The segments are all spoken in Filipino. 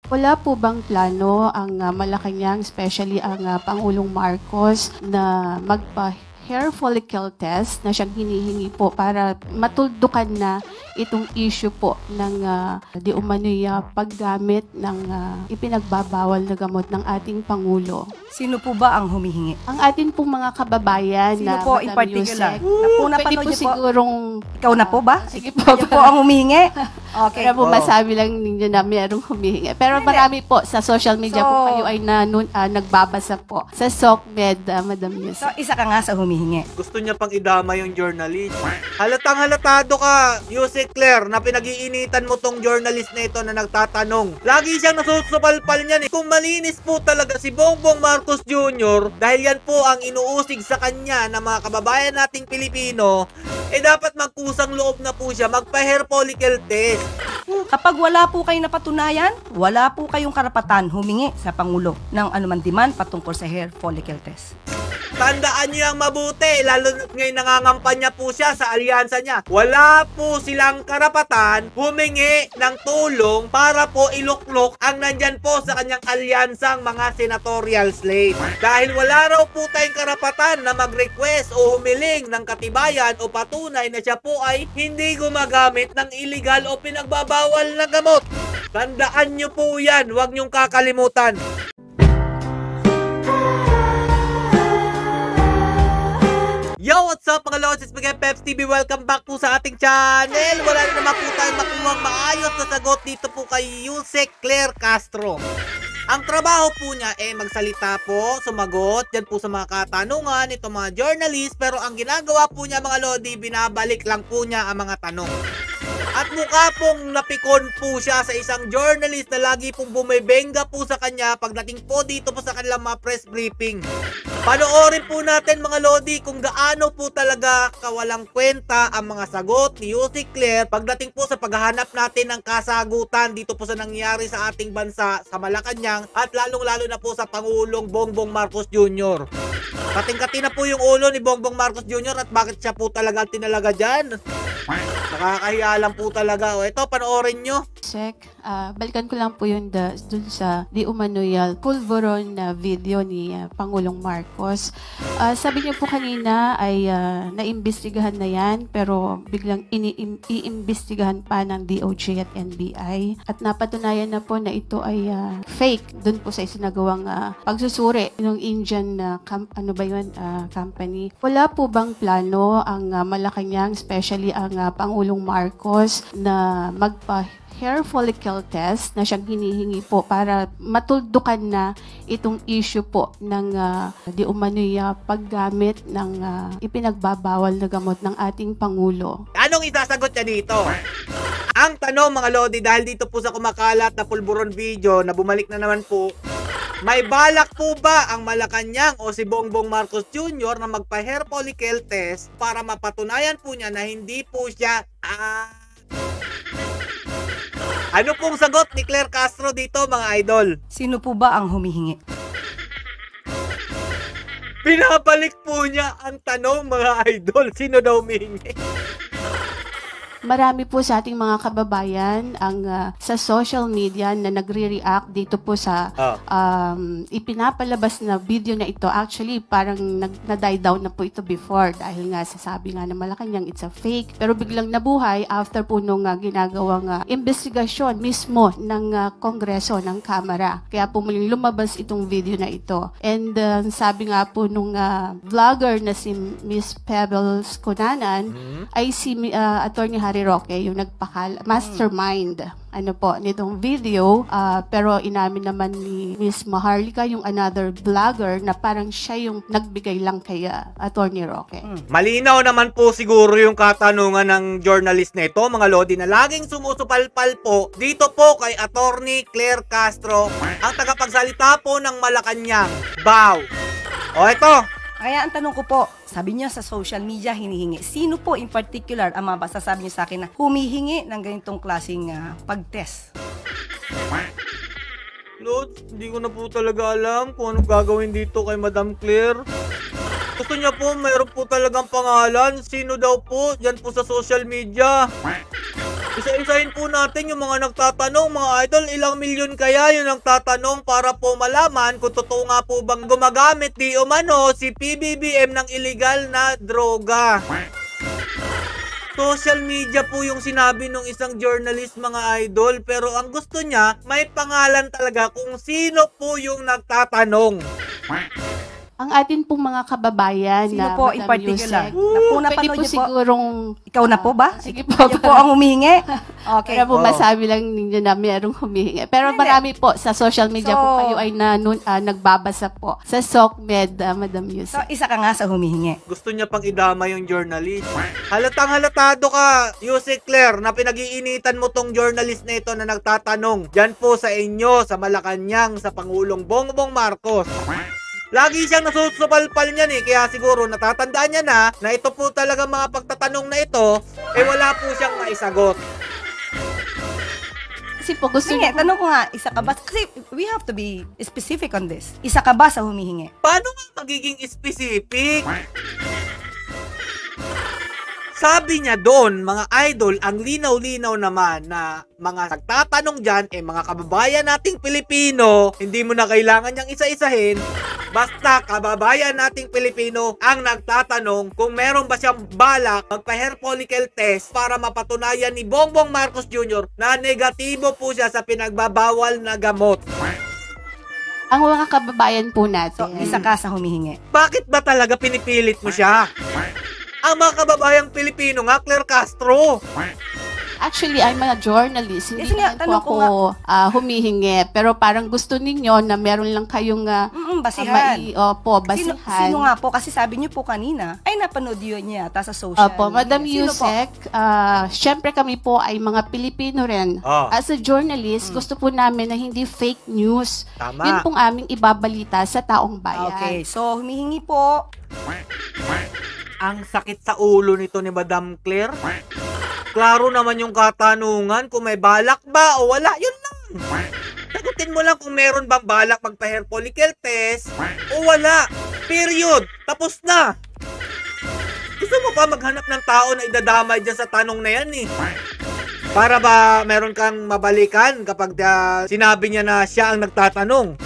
Wala po bang plano ang Malacanang, especially ang Pangulong Marcos, na magpa-hair follicle test na siyang hinihingi po para matuldukan na itong issue po ng di umano'y paggamit ng ipinagbabawal na gamot ng ating Pangulo? Sino po ba ang humihingi? Ang atin pong mga kababayan Sino na po in Madam particular? Yusek, Napapanood pwede po niyo po? sigurong Ikaw na po ba? sige po. Kayo po ang humihingi? Okay. Para po masabi lang ninyo na merong humihingi. Pero marami po sa social media So, po kayo ay nagbabasa po. Sa SOCMED, Madam Yusek. So, isa ka nga sa humihingi. Gusto niya pang idama yung journalist. Halatang halatado ka, Yusek Claire, na pinag-iinitan mo tong journalist na ito na nagtatanong. Lagi siyang nasusupalpal niyan eh. Kung malinis po talaga si Bongbong Marcos Jr., dahil yan po ang inuusig sa kanya ng mga kababayan nating Pilipino, dapat magkusang loob na po siya magpa-hair follicle test. Kapag wala po kayong napatunayan, wala po kayong karapatan humingi sa Pangulo ng anuman demand patungkol sa hair follicle test. Tandaan niyo ang mabuti, lalo na ngayon nangangampanya po siya sa alyansa niya. Wala po silang karapatan humingi ng tulong para po iluklok ang nandyan po sa kanyang alyansang mga senatorial slate. Dahil wala raw po tayong karapatan na mag-request o humiling ng katibayan o patunay na siya po ay hindi gumagamit ng illegal o pinagbabawal na gamot. Tandaan niyo po yan, huwag niyong kakalimutan. Yo, what's up mga lods? It's Miguel Peps TV. Welcome back po sa ating channel. Wala na naman po tayong makuhang maayos na sagot dito po kay Yusek Claire Castro. Ang trabaho po niya magsalita po, sumagot dyan po sa mga katanungan itong mga journalist, pero ang ginagawa po niya mga lodi, binabalik lang po niya ang mga tanong. At mukha pong napikon po siya sa isang journalist na lagi pong bumibenga po sa kanya pagdating po dito po sa kanilang mga press briefing. Panoorin po natin mga lodi kung gaano po talaga kawalang kwenta ang mga sagot ni Yusek Claire pagdating po sa paghahanap natin ng kasagutan dito po sa nangyari sa ating bansa sa Malacanang at lalong-lalo na po sa Pangulong Bongbong Marcos Jr. Kating-kati na po yung ulo ni Bongbong Marcos Jr. at bakit siya po talaga tinalaga dyan. Nakakahiya lang po talaga. O ito, panoorin nyo. Balikan ko lang po yun dun sa di umano'y pulveron na video ni Pangulong Marcos. Sabi niyo po kanina ay naimbestigahan na yan pero biglang iimbestigahan pa ng DOJ at NBI at napatunayan na po na ito ay fake dun po sa isinagawang pagsusuri ng Indian company. Wala po bang plano ang Malacanang, especially ang Pangulong Marcos, na magpa-hair follicle test na siyang hinihingi po para matuldukan na itong issue po ng di umano'y paggamit ng ipinagbabawal na gamot ng ating Pangulo? Anong isasagot niya dito? Ang tanong mga lodi, dahil dito po sa kumakalat na pulburon video na bumalik na naman po, may balak po ba ang Malacanang o si Bongbong Marcos Jr. na magpa-hair follicle test para mapatunayan po niya na hindi po siya Ano pong sagot ni Claire Castro dito mga idol? Sino po ba ang humihingi? Pinabalik po niya ang tanong mga idol. Sino daw humihingi? Marami po sa ating mga kababayan ang sa social media na nagre-react dito po sa ipinapalabas na video na ito. Actually, parang na-die down na po ito before dahil nga sasabi nga na Malacanang it's a fake. Pero biglang nabuhay after po nung ginagawang investigasyon mismo ng Kongreso, ng Kamara. Kaya po muling lumabas itong video na ito. And sabi nga po nung vlogger na si Miss Pebbles Cunanan ay si Attorney Harry Roque, yung mastermind nitong video, pero inamin naman ni Miss Maharlika, yung another vlogger, na parang siya yung nagbigay lang kay Attorney Roque. Malinaw naman po siguro yung katanungan ng journalist na ito mga lodi, na laging sumusupalpal po dito po kay Attorney Claire Castro, ang tagapagsalita po ng Malacanang. Bow! O ito, Kaya ang tanong ko po, sabi niya sa social media hinihingi. Sino po in particular ang masasabi niyo sa akin na humihingi ng ganitong klaseng pag-test? Lord, hindi ko na po talaga alam kung anong gagawin dito kay Madam Claire. Gusto niya po, mayroon po talagang pangalan. Sino daw po? Diyan po sa social media. Isa-isahin po natin yung mga nagtatanong, mga idol, ilang milyon kaya yung nagtatanong para po malaman kung totoo nga po bang gumagamit di umano si PBBM ng illegal na droga. Social media po yung sinabi ng isang journalist, mga idol, pero ang gusto niya, may pangalan talaga kung sino po yung nagtatanong. Ang atin pong mga kababayan Sino na po in Madam particular? Yusek, Na po pwede napanood po niyo po? sigurong Ikaw na po ba? sige po. Kayo po ang humihingi? Okay. Para po masabi lang ninyo na mayroong humihingi. Pero Hindi. marami po sa social media So, po kayo ay nagbabasa po sa SOCMED, Madam So, Yusek. isa ka nga sa humihingi. Gusto niya pang idama yung journalist. Halatang halatado ka, Yusek Claire, na pinag-iinitan mo tong journalist na ito na nagtatanong. Diyan po sa inyo, sa Malacanang, sa Pangulong Bongbong Marcos. Lagi siyang nasusupalpal niyan kaya siguro natatandaan niya na ito po talaga mga pagtatanong na ito, wala po siyang maisagot. Kasi po gusto Sige, niyo tanong ko nga, isa ka ba? Kasi we have to be specific on this. Isa ka ba sa humihingi? Paano nga magiging specific? Sabi niya doon, mga idol, ang linaw-linaw naman na mga nagtatanong dyan, mga kababayan nating Pilipino, hindi mo na kailangan niyang isa-isahin, basta kababayan nating Pilipino ang nagtatanong kung meron ba siyang balak magpa-hair follicle test para mapatunayan ni Bongbong Marcos Jr. na negatibo po siya sa pinagbabawal na gamot. ang mga kababayan po So, natin. isa ka sa humihingi. Bakit ba talaga pinipilit mo siya? Ang mga kababayang Pilipino nga, Claire Castro. Actually, I'm a journalist. Hindi Yes, nga, naman po tanong ako ko humihingi. Pero parang gusto ninyo na meron lang kayong Basihan. basihan. Sino nga po? Kasi sabi niyo po kanina, ay napanood yun niya yata sa social Opo, Madam media. Sino po? Yusek, syempre kami po ay mga Pilipino rin. Oh. As a journalist, gusto po namin na hindi fake news. Tama. Yun pong aming ibabalita sa taong bayan. Okay, so humihingi po. Ang sakit sa ulo nito ni Madam Claire. Klaro naman yung katanungan kung may balak ba o wala. Yun lang. Sagutin mo lang kung meron bang balak magpa-hair follicle test o wala. Period. Tapos na. Gusto mo pa maghanap ng tao na idadamay dyan sa tanong na yan Para ba meron kang mabalikan kapag sinabi niya na siya ang nagtatanong?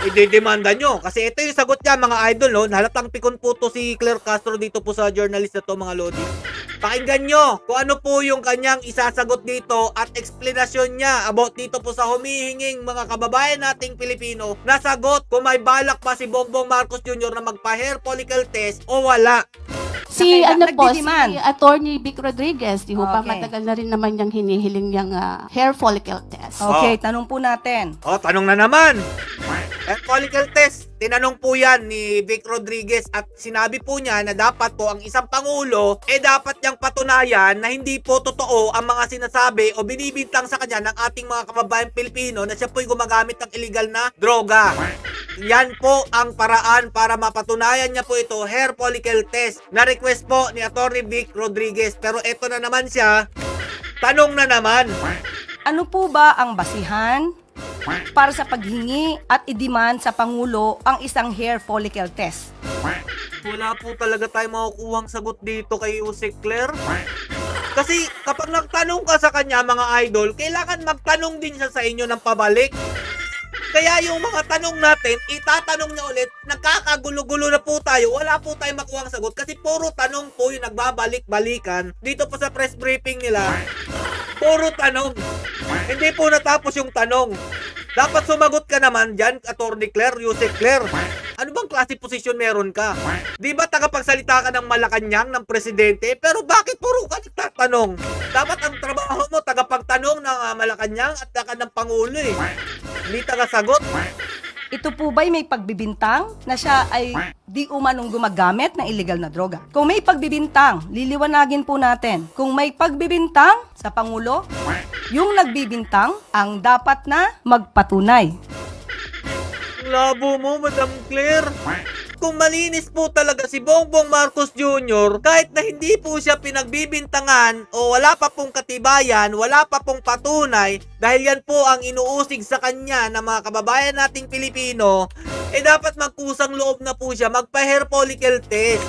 Idedemanda nyo. Kasi ito yung sagot niya, mga idol, no? Halatang pikon po to si Claire Castro dito po sa journalist na to, mga lodi. Pakinggan nyo kung ano po yung kanyang isasagot dito at explanation niya about dito po sa humihinging mga kababayan nating Pilipino na sagot kung may balak pa si Bongbong Marcos Jr. na magpa-hair follicle test o wala. Si si nagdidiman. Attorney Vic Rodriguez, di ho pa Okay. matagal na rin naman niyang hinihiling niyang hair follicle test. Okay, tanong po natin. O, tanong na naman. Hair follicle test, tinanong po yan ni Vic Rodriguez at sinabi po niya na dapat po ang isang pangulo dapat niyang patunayan na hindi po totoo ang mga sinasabi o binibintang sa kanya ng ating mga kababayan Pilipino na siya po'y gumagamit ng illegal na droga. Yan po ang paraan para mapatunayan niya po ito, hair follicle test, na request po ni Atty. Vic Rodriguez. Pero ito na naman siya, tanong na naman. Ano po ba ang basihan para sa paghingi at i-demand sa Pangulo ang isang hair follicle test? Wala po talaga tayo makukuhang sagot dito kay Yusek Claire. Kasi kapag nagtanong ka sa kanya, mga idol, kailangan magtanong din siya sa inyo ng pabalik. Kaya yung mga tanong natin, itatanong niya ulit, nagkakagulo-gulo na po tayo, wala po tayong makuhang sagot kasi puro tanong po yung nagbabalik-balikan dito po sa press briefing nila. Puro tanong. Hindi po natapos yung tanong. Dapat sumagot ka naman dyan, Atty. Claire, Yusek Claire. Ano bang klase posisyon meron ka? Di ba tagapagsalita ka ng Malacanang ng presidente? Pero bakit puro ka nagtatanong? Dapat ang trabaho mo, tagapagtanong ng Malacanang at ka ng Pangulo Hindi tagasagot. Ito po ba'y may pagbibintang na siya ay di umanong gumagamit ng illegal na droga? Kung may pagbibintang, liliwanagin po natin. Kung may pagbibintang sa Pangulo, yung nagbibintang ang dapat na magpatunay. Labo mo, Madam Claire. Kung malinis po talaga si Bongbong Marcos Jr., kahit na hindi po siya pinagbibintangan o wala pa pong katibayan, wala pa pong patunay, dahil yan po ang inuusig sa kanya ng mga kababayan nating Pilipino, dapat magkusang loob na po siya magpa-hair follicle test.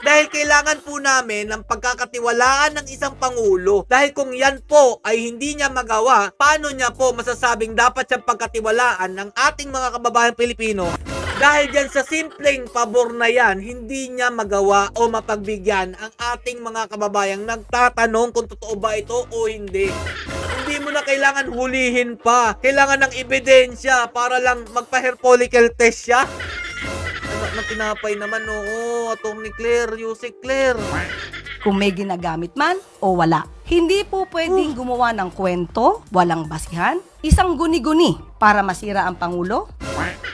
Dahil kailangan po namin ng pagkakatiwalaan ng isang Pangulo. Dahil kung yan po ay hindi niya magawa, paano niya po masasabing dapat siyang pagkatiwalaan ng ating mga kababayan Pilipino? Dahil dyan sa simpleng pabor na yan, hindi niya magawa o mapagbigyan ang ating mga kababayang nagtatanong kung totoo ba ito o hindi. Hindi mo na kailangan hulihin pa. Kailangan ng ebidensya para lang magpa-hair follicle test siya. Ano tinapay naman, oo, Atty. Claire, Yusek Claire. Kung may ginagamit man o wala. Hindi po pwedeng gumawa ng kwento, walang basihan, isang guni-guni para masira ang Pangulo,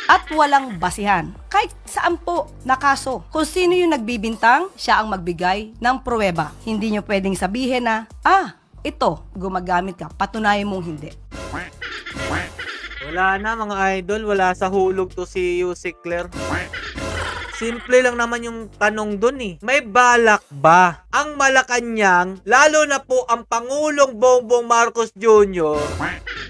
at walang basihan. Kahit saan po na kaso. Kung sino yung nagbibintang, siya ang magbigay ng pruweba. Hindi nyo pwedeng sabihin na, ito, gumagamit ka, patunayan mong hindi. Wala na mga idol, wala sa hulog to si Yusek Claire. Simple lang naman yung tanong dun eh. May balak ba ang Malacanang, lalo na po ang Pangulong Bongbong Marcos Jr.,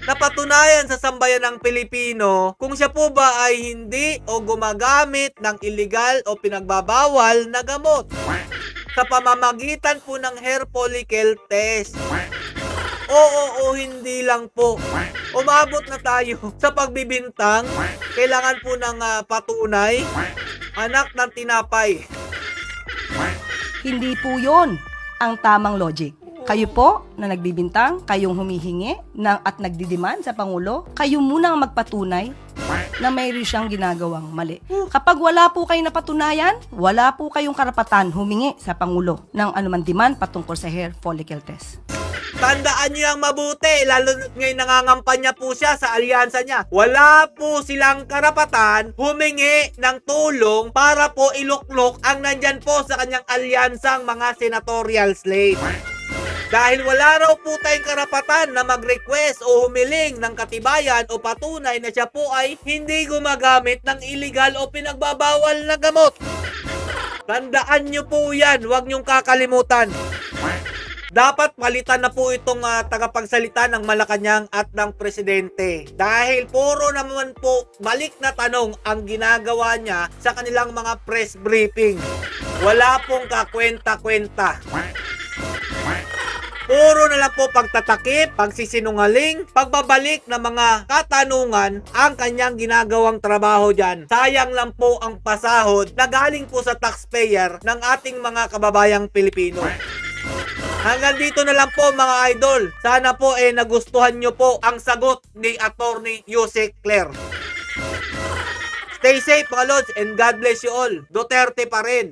na patunayan sa sambayan ng Pilipino kung siya po ba ay hindi o gumagamit ng illegal o pinagbabawal na gamot sa pamamagitan po ng hair follicle test? Oo, hindi lang po. Umabot na tayo sa pagbibintang. Kailangan po ng patunay. Anak ng tinapay. Hindi po yon ang tamang logic. Kayo po na nagbibintang, kayong humihingi at nagdidiman sa Pangulo, kayo muna ang magpatunay na mayroon siyang ginagawang mali. Kapag wala po kayong napatunayan, wala po kayong karapatan humingi sa Pangulo ng anuman demand patungkol sa hair follicle test. Tandaan niyo yung mabuti, lalo ngayon nangangampanya po siya sa alyansa niya. Wala po silang karapatan humingi ng tulong para po iluklok ang nandyan po sa kanyang alyansang mga senatorial slate. Dahil wala raw po tayong karapatan na mag-request o humiling ng katibayan o patunay na siya po ay hindi gumagamit ng illegal o pinagbabawal na gamot. Tandaan niyo po yan, huwag niyong kakalimutan. Dapat palitan na po itong tagapagsalita ng Malacanang at ng Presidente. Dahil puro naman po balik na tanong ang ginagawa niya sa kanilang mga press briefing. Wala pong kakwenta-kwenta. Puro na lang po pagtatakip, pagsisinungaling, pagbabalik ng mga katanungan ang kanyang ginagawang trabaho dyan. Sayang lang po ang pasahod na galing po sa taxpayer ng ating mga kababayang Pilipino. Hanggang dito na lang po mga idol. Sana po nagustuhan nyo po ang sagot ni Atty. Yusek Claire. Stay safe mga lods and God bless you all. Duterte pa rin.